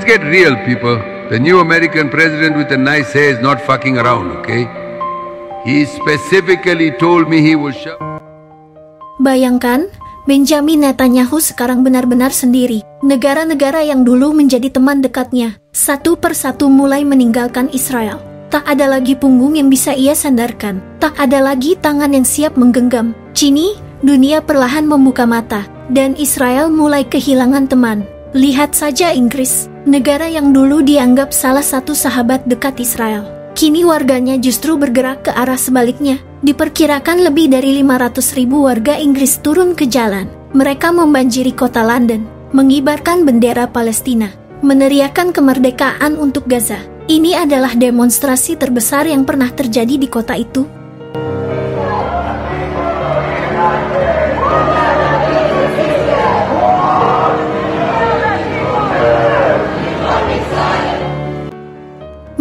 Let's get real, people. The new American president with the nice hair is not fucking around, okay? He specifically told me he will shut. Bayangkan, Benjamin Netanyahu sekarang benar-benar sendiri. Negara-negara yang dulu menjadi teman dekatnya, satu persatu mulai meninggalkan Israel. Tak ada lagi punggung yang bisa ia sandarkan. Tak ada lagi tangan yang siap menggenggam. Kini, dunia perlahan membuka mata, dan Israel mulai kehilangan teman. Lihat saja Inggris, negara yang dulu dianggap salah satu sahabat dekat Israel. Kini warganya justru bergerak ke arah sebaliknya. Diperkirakan lebih dari 500.000 warga Inggris turun ke jalan. Mereka membanjiri kota London, mengibarkan bendera Palestina, meneriakkan kemerdekaan untuk Gaza. Ini adalah demonstrasi terbesar yang pernah terjadi di kota itu.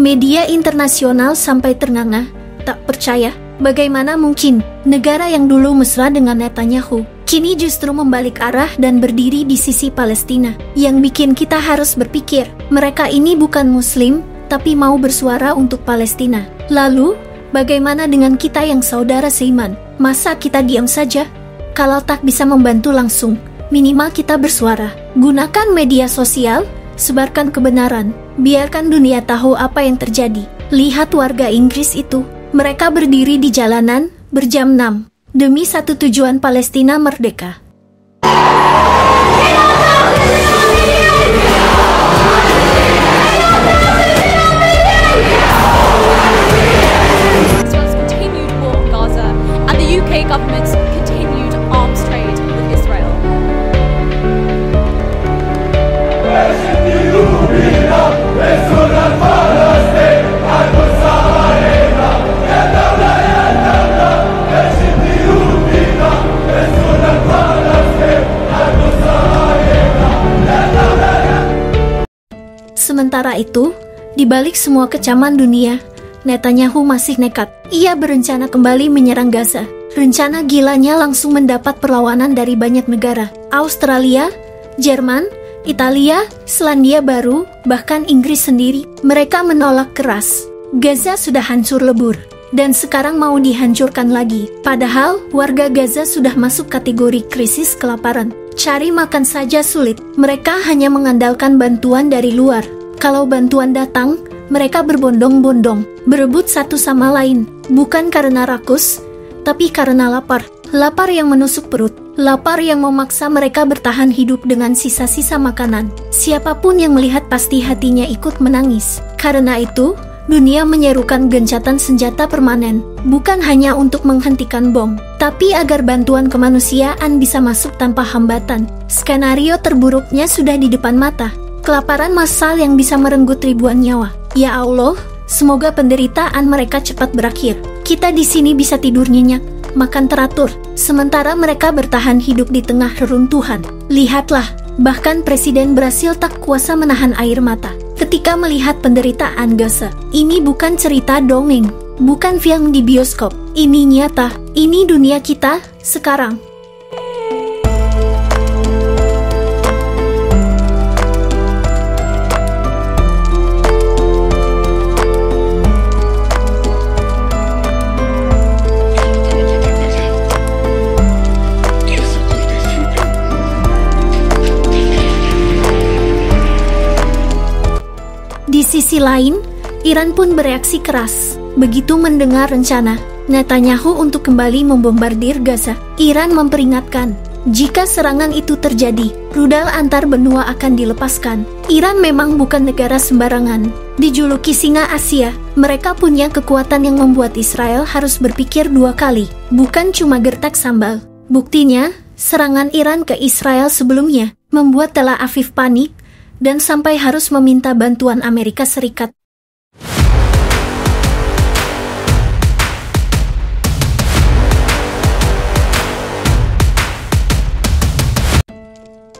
Media internasional sampai ternganga, tak percaya. Bagaimana mungkin negara yang dulu mesra dengan Netanyahu kini justru membalik arah dan berdiri di sisi Palestina? Yang bikin kita harus berpikir, mereka ini bukan Muslim, tapi mau bersuara untuk Palestina. Lalu, bagaimana dengan kita yang saudara seiman? Masa kita diam saja? Kalau tak bisa membantu langsung, minimal kita bersuara. Gunakan media sosial, sebarkan kebenaran, biarkan dunia tahu apa yang terjadi. Lihat warga Inggris itu. Mereka berdiri di jalanan berjam-jam demi satu tujuan Palestina merdeka. Israel's continued war on Gaza and the UK government's continued arms trade with Israel. Sementara itu, di balik semua kecaman dunia, Netanyahu masih nekat. Ia berencana kembali menyerang Gaza. Rencana gilanya langsung mendapat perlawanan dari banyak negara. Australia, Jerman, Italia, Selandia Baru, bahkan Inggris sendiri. Mereka menolak keras. Gaza sudah hancur lebur, dan sekarang mau dihancurkan lagi. Padahal, warga Gaza sudah masuk kategori krisis kelaparan. Cari makan saja sulit. Mereka hanya mengandalkan bantuan dari luar. Kalau bantuan datang, mereka berbondong-bondong, berebut satu sama lain. Bukan karena rakus, tapi karena lapar. Lapar yang menusuk perut. Lapar yang memaksa mereka bertahan hidup dengan sisa-sisa makanan. Siapapun yang melihat pasti hatinya ikut menangis. Karena itu, dunia menyerukan gencatan senjata permanen, bukan hanya untuk menghentikan bom, tapi agar bantuan kemanusiaan bisa masuk tanpa hambatan. Skenario terburuknya sudah di depan mata. Kelaparan massal yang bisa merenggut ribuan nyawa. Ya Allah, semoga penderitaan mereka cepat berakhir. Kita di sini bisa tidur nyenyak, makan teratur, sementara mereka bertahan hidup di tengah reruntuhan. Lihatlah, bahkan Presiden Brasil tak kuasa menahan air mata ketika melihat penderitaan Gaza. Ini bukan cerita dongeng, bukan film di bioskop. Ini nyata, ini dunia kita sekarang. Di sisi lain, Iran pun bereaksi keras. Begitu mendengar rencana Netanyahu untuk kembali membombardir Gaza, Iran memperingatkan, jika serangan itu terjadi, rudal antar benua akan dilepaskan. Iran memang bukan negara sembarangan. Dijuluki singa Asia, mereka punya kekuatan yang membuat Israel harus berpikir dua kali, bukan cuma gertak sambal. Buktinya, serangan Iran ke Israel sebelumnya membuat Tel Aviv panik dan sampai harus meminta bantuan Amerika Serikat.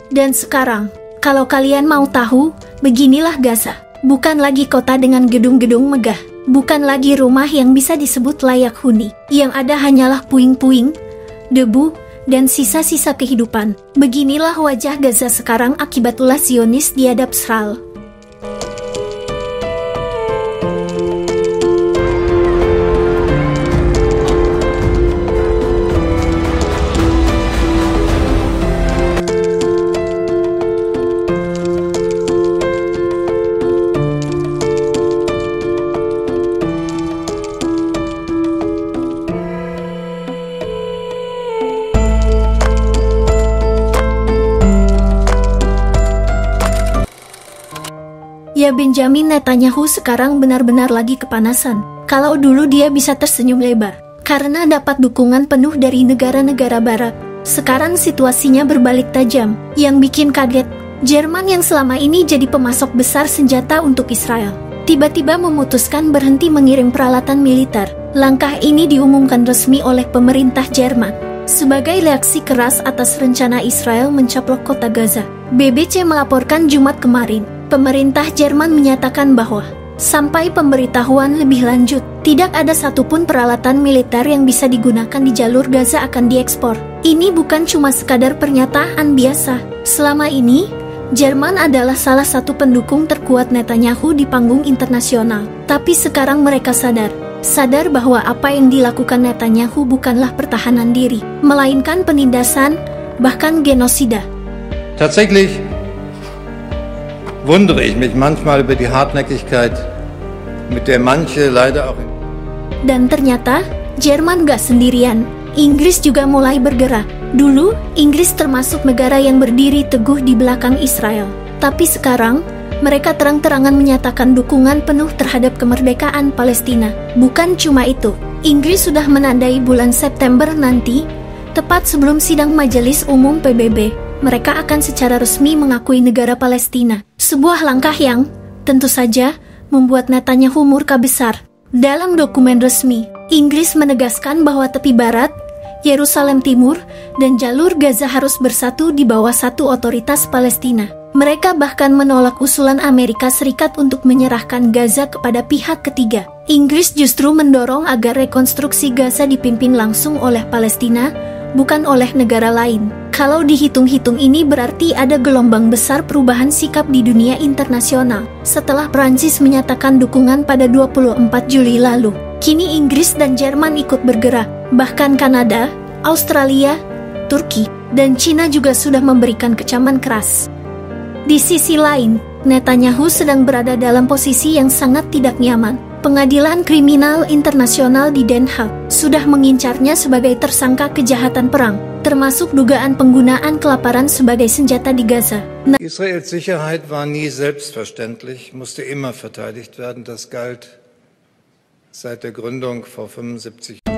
Dan sekarang, kalau kalian mau tahu, beginilah Gaza. Bukan lagi kota dengan gedung-gedung megah. Bukan lagi rumah yang bisa disebut layak huni. Yang ada hanyalah puing-puing, debu, dan sisa-sisa kehidupan. Beginilah wajah Gaza sekarang akibat ulah Zionis di hadap Israel. Ya, Benjamin Netanyahu sekarang benar-benar lagi kepanasan. Kalau dulu dia bisa tersenyum lebar karena dapat dukungan penuh dari negara-negara barat, sekarang situasinya berbalik tajam. Yang bikin kaget, Jerman yang selama ini jadi pemasok besar senjata untuk Israel, tiba-tiba memutuskan berhenti mengirim peralatan militer. Langkah ini diumumkan resmi oleh pemerintah Jerman sebagai reaksi keras atas rencana Israel mencaplok kota Gaza. BBC melaporkan Jumat kemarin, pemerintah Jerman menyatakan bahwa sampai pemberitahuan lebih lanjut, tidak ada satupun peralatan militer yang bisa digunakan di jalur Gaza akan diekspor. Ini bukan cuma sekadar pernyataan biasa. Selama ini, Jerman adalah salah satu pendukung terkuat Netanyahu di panggung internasional. Tapi sekarang mereka sadar bahwa apa yang dilakukan Netanyahu bukanlah pertahanan diri, melainkan penindasan, bahkan genosida. Tatsächlich wundere ich mich manchmal über die Hartnäckigkeit, mit der manche leider auch. Dan ternyata, Jerman gak sendirian. Inggris juga mulai bergerak. Dulu, Inggris termasuk negara yang berdiri teguh di belakang Israel. Tapi sekarang, mereka terang-terangan menyatakan dukungan penuh terhadap kemerdekaan Palestina. Bukan cuma itu, Inggris sudah menandai bulan September nanti, tepat sebelum sidang Majelis Umum PBB, mereka akan secara resmi mengakui negara Palestina. Sebuah langkah yang, tentu saja, membuat Netanyahu murka besar. Dalam dokumen resmi, Inggris menegaskan bahwa tepi barat, Yerusalem Timur, dan jalur Gaza harus bersatu di bawah satu otoritas Palestina. Mereka bahkan menolak usulan Amerika Serikat untuk menyerahkan Gaza kepada pihak ketiga. Inggris justru mendorong agar rekonstruksi Gaza dipimpin langsung oleh Palestina, bukan oleh negara lain. Kalau dihitung-hitung ini berarti ada gelombang besar perubahan sikap di dunia internasional. Setelah Prancis menyatakan dukungan pada 24 Juli lalu, kini Inggris dan Jerman ikut bergerak. Bahkan Kanada, Australia, Turki, dan Cina juga sudah memberikan kecaman keras. Di sisi lain, Netanyahu sedang berada dalam posisi yang sangat tidak nyaman. Pengadilan Kriminal Internasional di Den Haag sudah mengincarnya sebagai tersangka kejahatan perang, termasuk dugaan penggunaan kelaparan sebagai senjata di Gaza. Israels Sicherheit war nie selbstverständlich, musste immer verteidigt werden. Das galt seit der Gründung vor 75 Jahren.